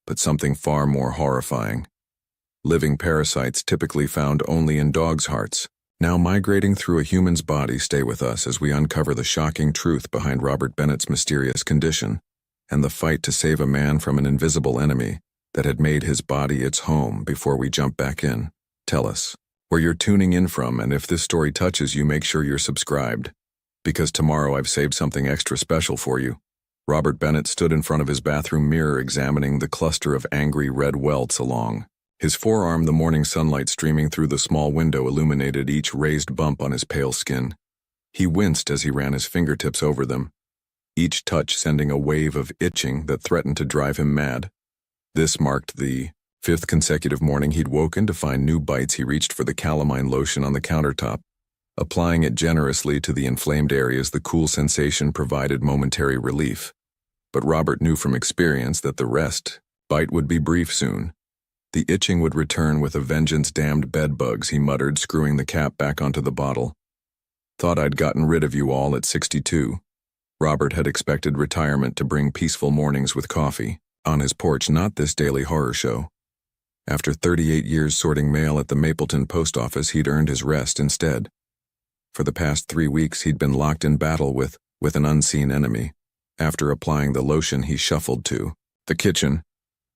but something far more horrifying. Living parasites typically found only in dogs' hearts, now migrating through a human's body. Stay with us as we uncover the shocking truth behind Robert Bennett's mysterious condition, and the fight to save a man from an invisible enemy that had made his body its home. Before we jump back in, tell us where you're tuning in from, and if this story touches you, make sure you're subscribed, because tomorrow I've saved something extra special for you. Robert Bennett stood in front of his bathroom mirror examining the cluster of angry red welts along his forearm. The morning sunlight streaming through the small window illuminated each raised bump on his pale skin. He winced as he ran his fingertips over them, each touch sending a wave of itching that threatened to drive him mad. This marked the 5th consecutive morning he'd woken to find new bites. He reached for the calamine lotion on the countertop, applying it generously to the inflamed areas. The cool sensation provided momentary relief, but Robert knew from experience that the rest bite would be brief soon. The itching would return with a vengeance. Damned bed bugs, he muttered, screwing the cap back onto the bottle. Thought I'd gotten rid of you all at 62. Robert had expected retirement to bring peaceful mornings with coffee on his porch, not this daily horror show. After 38 years sorting mail at the Mapleton post office, he'd earned his rest instead. For the past 3 weeks, he'd been locked in battle with an unseen enemy. After applying the lotion, he shuffled to the kitchen,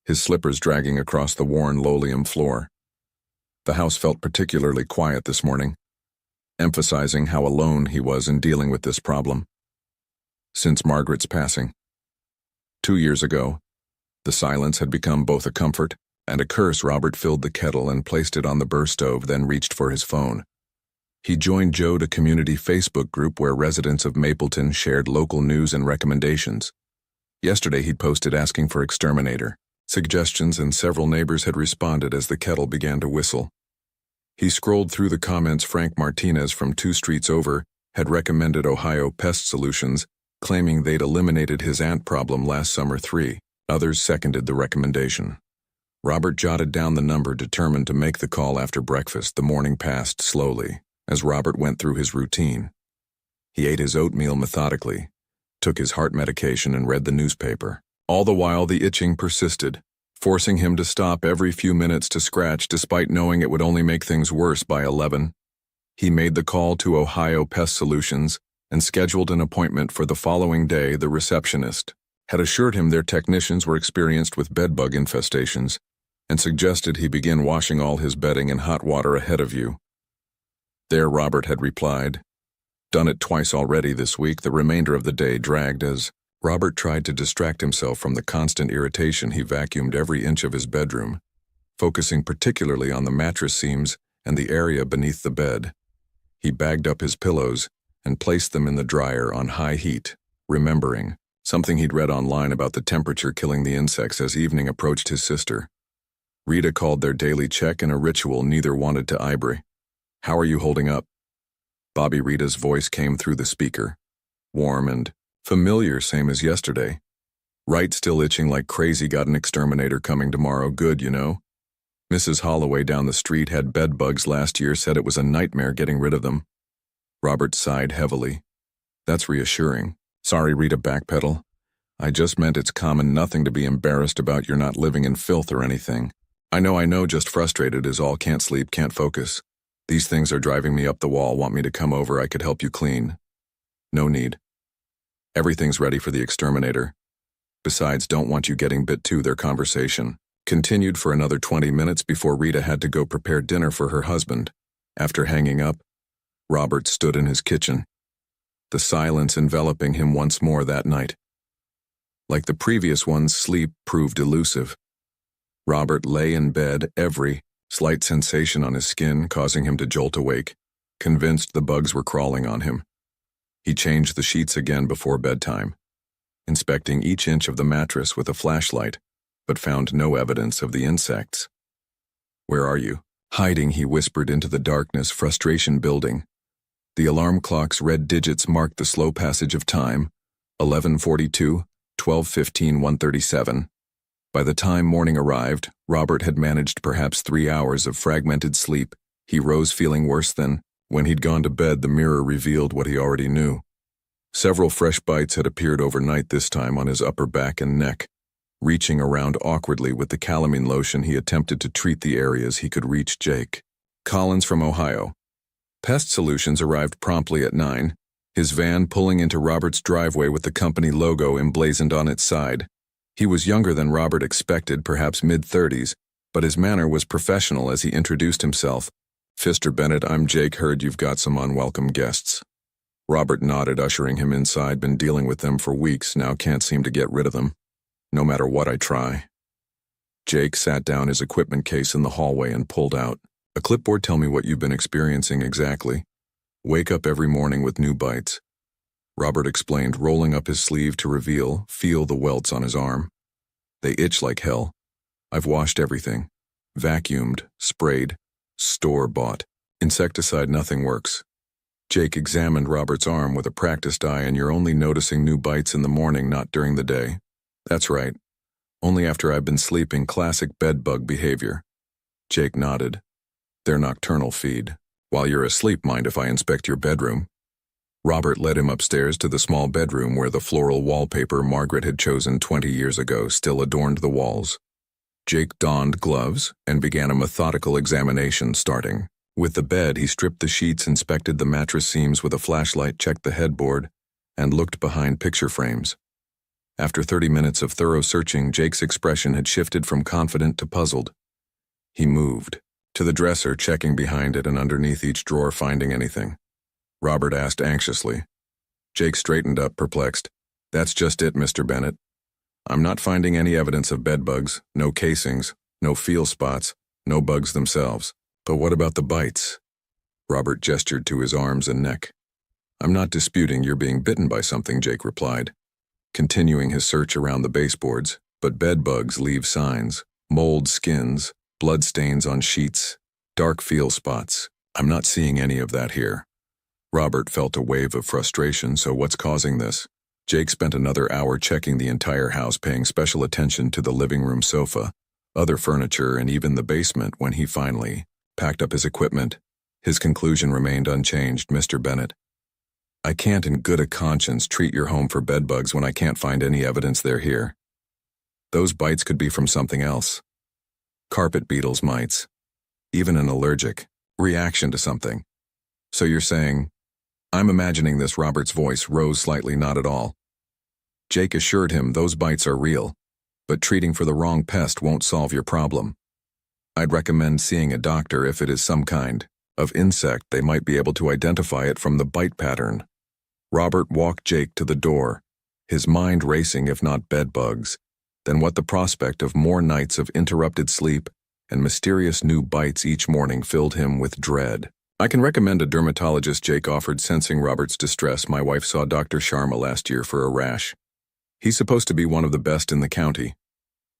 his slippers dragging across the worn linoleum floor. The house felt particularly quiet this morning, emphasizing how alone he was in dealing with this problem. Since Margaret's passing 2 years ago, the silence had become both a comfort and a curse. Robert filled the kettle and placed it on the burr stove, then reached for his phone. He joined a community Facebook group where residents of Mapleton shared local news and recommendations. Yesterday he'd posted asking for exterminator suggestions, and several neighbors had responded as the kettle began to whistle. He scrolled through the comments. Frank Martinez from 2 streets over had recommended Ohio Pest Solutions, claiming they'd eliminated his ant problem last summer. 3 others seconded the recommendation. Robert jotted down the number, determined to make the call after breakfast. The morning passed slowly as Robert went through his routine. He ate his oatmeal methodically, took his heart medication, and read the newspaper. All the while, the itching persisted, forcing him to stop every few minutes to scratch, despite knowing it would only make things worse. By 11, he made the call to Ohio Pest Solutions and scheduled an appointment for the following day. The receptionist had assured him their technicians were experienced with bedbug infestations and suggested he begin washing all his bedding in hot water ahead of you. There, Robert had replied, "Done it twice already this week." The remainder of the day dragged as Robert tried to distract himself from the constant irritation. He vacuumed every inch of his bedroom, focusing particularly on the mattress seams and the area beneath the bed. He bagged up his pillows and placed them in the dryer on high heat, remembering something he'd read online about the temperature killing the insects. As evening approached, his sister Rita called their daily check in a ritual neither wanted to eyebray. "How are you holding up?" Bobby Rita's voice came through the speaker, warm and familiar, same as yesterday. "Right, still itching like crazy. Got an exterminator coming tomorrow. Good, you know. Mrs. Holloway down the street had bed bugs last year, said it was a nightmare getting rid of them." Robert sighed heavily. "That's reassuring." "Sorry," Rita backpedaled. "I just meant it's common, nothing to be embarrassed about. You're not living in filth or anything." I know, just frustrated is all. Can't sleep, can't focus. These things are driving me up the wall. Want me to come over? I could help you clean." "No need. Everything's ready for the exterminator. Besides, don't want you getting bit too." Their conversation continued for another 20 minutes before Rita had to go prepare dinner for her husband. After hanging up, Robert stood in his kitchen, the silence enveloping him once more that night. Like the previous ones, sleep proved elusive. Robert lay in bed, every slight sensation on his skin causing him to jolt awake, convinced the bugs were crawling on him. He changed the sheets again before bedtime, inspecting each inch of the mattress with a flashlight, but found no evidence of the insects. "Where are you?" "Hiding," he whispered into the darkness, frustration building. The alarm clock's red digits marked the slow passage of time: 11:42, 12:15, 1:37. By the time morning arrived, Robert had managed perhaps 3 hours of fragmented sleep. He rose feeling worse than when he'd gone to bed. The mirror revealed what he already knew. Several fresh bites had appeared overnight, this time on his upper back and neck. Reaching around awkwardly with the calamine lotion, he attempted to treat the areas he could reach. Jake Collins from Ohio. Pest Solutions arrived promptly at 9, his van pulling into Robert's driveway with the company logo emblazoned on its side. He was younger than Robert expected, perhaps mid-30s, but his manner was professional as he introduced himself. "Mr. Bennett, I'm Jake. Heard you've got some unwelcome guests." Robert nodded, ushering him inside. "Been dealing with them for weeks now, can't seem to get rid of them, no matter what I try." Jake sat down his equipment case in the hallway and pulled out a clipboard. "Tell me what you've been experiencing exactly." "Wake up every morning with new bites," Robert explained, rolling up his sleeve to feel the welts on his arm. "They itch like hell. I've washed everything. Vacuumed, sprayed, store-bought. Insecticide, nothing works." Jake examined Robert's arm with a practiced eye. "And you're only noticing new bites in the morning, not during the day?" "That's right. Only after I've been sleeping. Classic bedbug behavior." Jake nodded. "Their nocturnal feed. While you're asleep, mind if I inspect your bedroom?" Robert led him upstairs to the small bedroom where the floral wallpaper Margaret had chosen 20 years ago still adorned the walls. Jake donned gloves and began a methodical examination, starting with the bed. He stripped the sheets, inspected the mattress seams with a flashlight, checked the headboard, and looked behind picture frames. After 30 minutes of thorough searching, Jake's expression had shifted from confident to puzzled. He moved to the dresser, checking behind it and underneath each drawer, finding anything. Robert asked anxiously. Jake straightened up, perplexed. "That's just it, Mr. Bennett. I'm not finding any evidence of bedbugs, no casings, no feel spots, no bugs themselves. But what about the bites?" Robert gestured to his arms and neck. "I'm not disputing you're being bitten by something," Jake replied, continuing his search around the baseboards. "But bedbugs leave signs, mold skins, blood stains on sheets, dark feel spots. I'm not seeing any of that here." Robert felt a wave of frustration. "So what's causing this?" Jake spent another hour checking the entire house, paying special attention to the living room sofa, other furniture, and even the basement. When he finally packed up his equipment, his conclusion remained unchanged. "Mr. Bennett, I can't in good conscience treat your home for bedbugs when I can't find any evidence they're here. Those bites could be from something else. Carpet beetles, mites, even an allergic reaction to something. So you're saying—" "I'm imagining this." Robert's voice rose slightly. "Not at all." Jake assured him those bites are real, but treating for the wrong pest won't solve your problem. "I'd recommend seeing a doctor. If it is some kind of insect, they might be able to identify it from the bite pattern." Robert walked Jake to the door, his mind racing. If not bedbugs, then what? The prospect of more nights of interrupted sleep and mysterious new bites each morning filled him with dread. "I can recommend a dermatologist," Jake offered, sensing Robert's distress. "My wife saw Dr. Sharma last year for a rash. He's supposed to be one of the best in the county."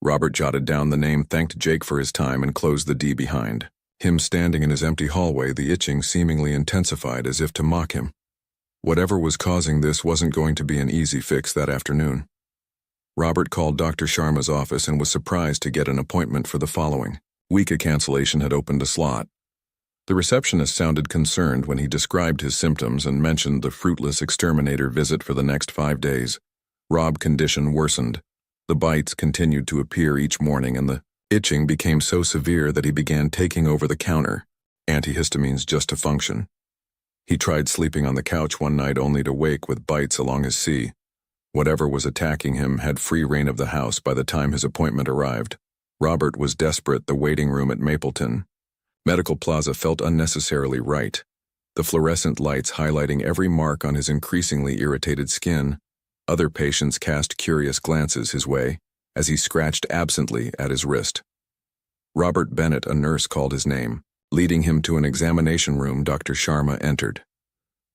Robert jotted down the name, thanked Jake for his time, and closed the D behind him. Standing in his empty hallway, the itching seemingly intensified, as if to mock him. Whatever was causing this wasn't going to be an easy fix that afternoon. Robert called Dr. Sharma's office and was surprised to get an appointment for the following week. A cancellation had opened a slot. The receptionist sounded concerned when he described his symptoms and mentioned the fruitless exterminator visit for the next 5 days. Rob's condition worsened. The bites continued to appear each morning, and the itching became so severe that he began taking over-the-counter antihistamines just to function. He tried sleeping on the couch one night only to wake with bites along his C. Whatever was attacking him had free reign of the house by the time his appointment arrived. Robert was desperate. The waiting room at Mapleton Medical Plaza felt unnecessarily right, the fluorescent lights highlighting every mark on his increasingly irritated skin. Other patients cast curious glances his way as he scratched absently at his wrist. Robert Bennett, a nurse, called his name. Leading him to an examination room, Dr. Sharma entered.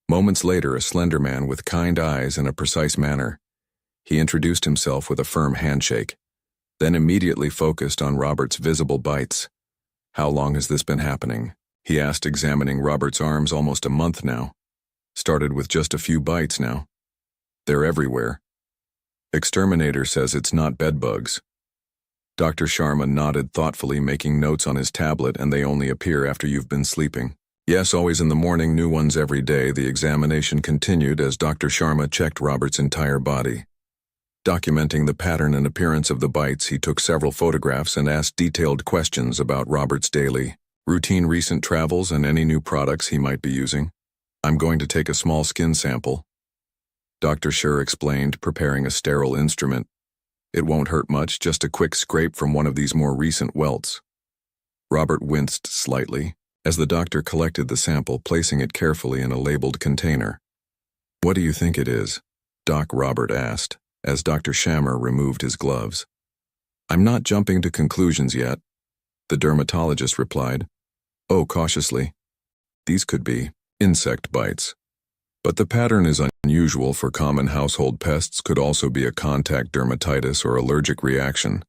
Moments later, a slender man with kind eyes and a precise manner. He introduced himself with a firm handshake, then immediately focused on Robert's visible bites. "How long has this been happening?" he asked, examining Robert's arms. "Almost a month now. Started with just a few bites now. They're everywhere. Exterminator says it's not bedbugs." Dr. Sharma nodded thoughtfully, making notes on his tablet. "And they only appear after you've been sleeping?" "Yes, always in the morning, new ones every day." The examination continued as Dr. Sharma checked Robert's entire body. Documenting the pattern and appearance of the bites, he took several photographs and asked detailed questions about Robert's daily routine, recent travels, and any new products he might be using. "I'm going to take a small skin sample," Dr. Schur explained, preparing a sterile instrument. "It won't hurt much, just a quick scrape from one of these more recent welts." Robert winced slightly as the doctor collected the sample, placing it carefully in a labeled container. "What do you think it is?" Doc Robert asked, as Dr. Schammer removed his gloves. "I'm not jumping to conclusions yet," the dermatologist replied. "Oh," cautiously, "these could be insect bites. But the pattern is unusual for common household pests, could also be a contact dermatitis or allergic reaction.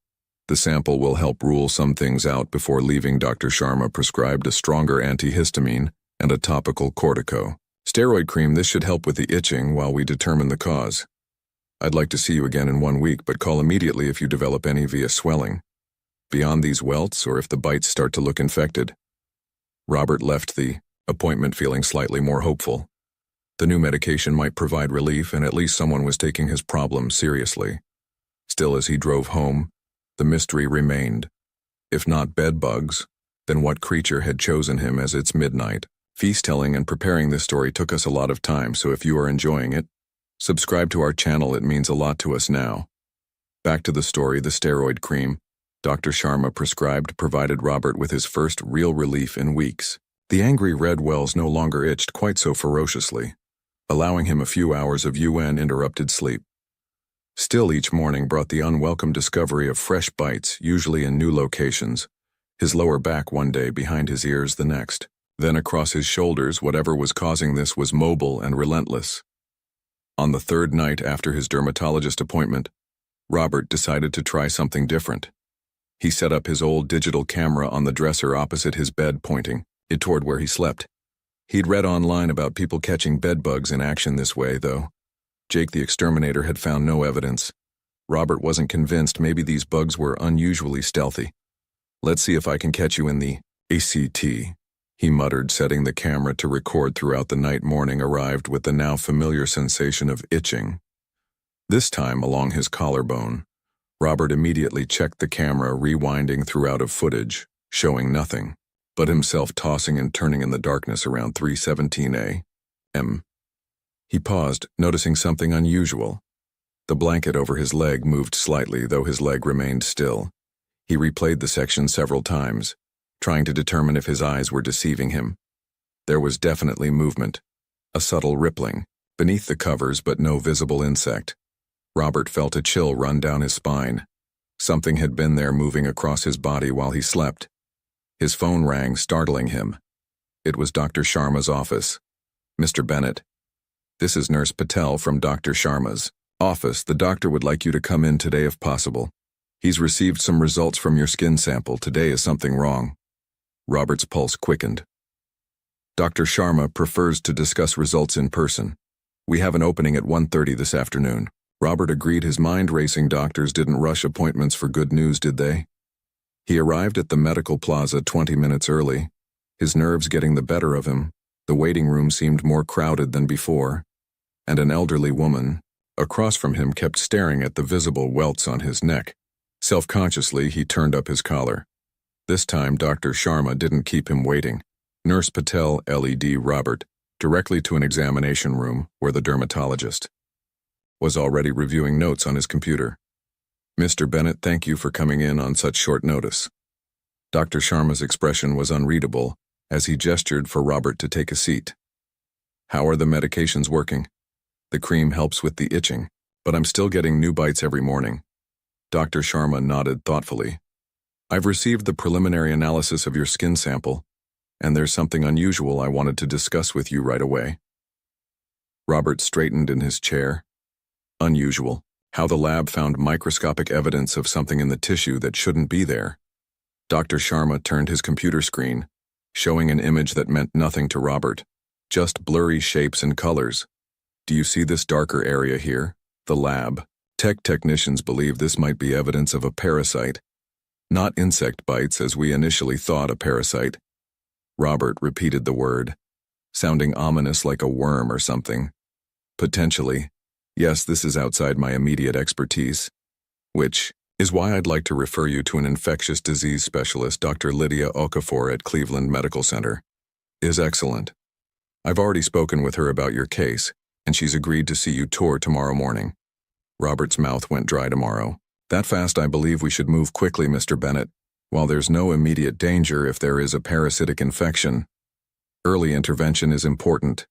The sample will help rule some things out." Before leaving, Dr. Sharma prescribed a stronger antihistamine and a topical corticosteroid cream. "This should help with the itching while we determine the cause. I'd like to see you again in 1 week, but call immediately if you develop any via swelling beyond these welts or if the bites start to look infected." Robert left the appointment feeling slightly more hopeful. The new medication might provide relief, and at least someone was taking his problem seriously. Still, as he drove home, the mystery remained. If not bed bugs, then what creature had chosen him as its midnight feast? Telling and preparing this story took us a lot of time, so if you are enjoying it, subscribe to our channel. It means a lot to us now. Back to the story. The steroid cream Dr. Sharma prescribed provided Robert with his first real relief in weeks. The angry red wells no longer itched quite so ferociously, allowing him a few hours of uninterrupted sleep. Still, each morning brought the unwelcome discovery of fresh bites, usually in new locations. His lower back one day, behind his ears the next, then across his shoulders. Whatever was causing this was mobile and relentless. On the third night after his dermatologist appointment, Robert decided to try something different. He set up his old digital camera on the dresser opposite his bed, pointing it toward where he slept. He'd read online about people catching bedbugs in action this way, though Jake the exterminator had found no evidence. Robert wasn't convinced. Maybe these bugs were unusually stealthy. "Let's see if I can catch you in the ACT," he muttered, setting the camera to record. Throughout the night, morning arrived with the now familiar sensation of itching, this time along his collarbone. Robert immediately checked the camera, rewinding throughout of footage, showing nothing but himself tossing and turning in the darkness around 3:17 a.m. He paused, noticing something unusual. The blanket over his leg moved slightly, though his leg remained still. He replayed the section several times, trying to determine if his eyes were deceiving him. There was definitely movement, a subtle rippling beneath the covers, but no visible insect. Robert felt a chill run down his spine. Something had been there, moving across his body while he slept. His phone rang, startling him. It was Dr. Sharma's office. "Mr. Bennett, this is Nurse Patel from Dr. Sharma's office. The doctor would like you to come in today if possible. He's received some results from your skin sample. Today is something wrong." Robert's pulse quickened. "Dr. Sharma prefers to discuss results in person. We have an opening at 1:30 this afternoon." Robert agreed, his mind racing. Doctors didn't rush appointments for good news, did they? He arrived at the medical plaza 20 minutes early, his nerves getting the better of him. The waiting room seemed more crowded than before, and an elderly woman across from him kept staring at the visible welts on his neck. Self-consciously, he turned up his collar. This time, Dr. Sharma didn't keep him waiting. Nurse Patel led Robert directly to an examination room where the dermatologist was already reviewing notes on his computer. "Mr. Bennett, thank you for coming in on such short notice." Dr. Sharma's expression was unreadable as he gestured for Robert to take a seat. "How are the medications working?" "The cream helps with the itching, but I'm still getting new bites every morning." Dr. Sharma nodded thoughtfully. "I've received the preliminary analysis of your skin sample, and there's something unusual I wanted to discuss with you right away." Robert straightened in his chair. "Unusual? How the lab found microscopic evidence of something in the tissue that shouldn't be there." Dr. Sharma turned his computer screen, showing an image that meant nothing to Robert, just blurry shapes and colors. "Do you see this darker area here? The lab technicians believe this might be evidence of a parasite. Not insect bites as we initially thought, a parasite." Robert repeated the word, sounding ominous, like a worm or something. "Potentially, Yes, this is outside my immediate expertise, which is why I'd like to refer you to an infectious disease specialist, Dr. Lydia Okafor at Cleveland Medical Center. Is excellent. I've already spoken with her about your case, and she's agreed to see you tomorrow morning. Robert's mouth went dry tomorrow. That fast, I believe we should move quickly, Mr. Bennett. While there's no immediate danger if there is a parasitic infection, early intervention is important.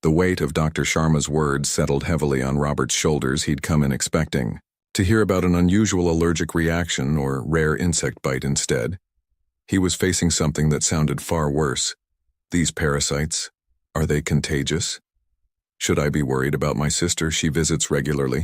The weight of Dr. Sharma's words settled heavily on Robert's shoulders. He'd come in expecting to hear about an unusual allergic reaction or rare insect bite instead. He was facing something that sounded far worse. These parasites, are they contagious? Should I be worried about my sister? She visits regularly.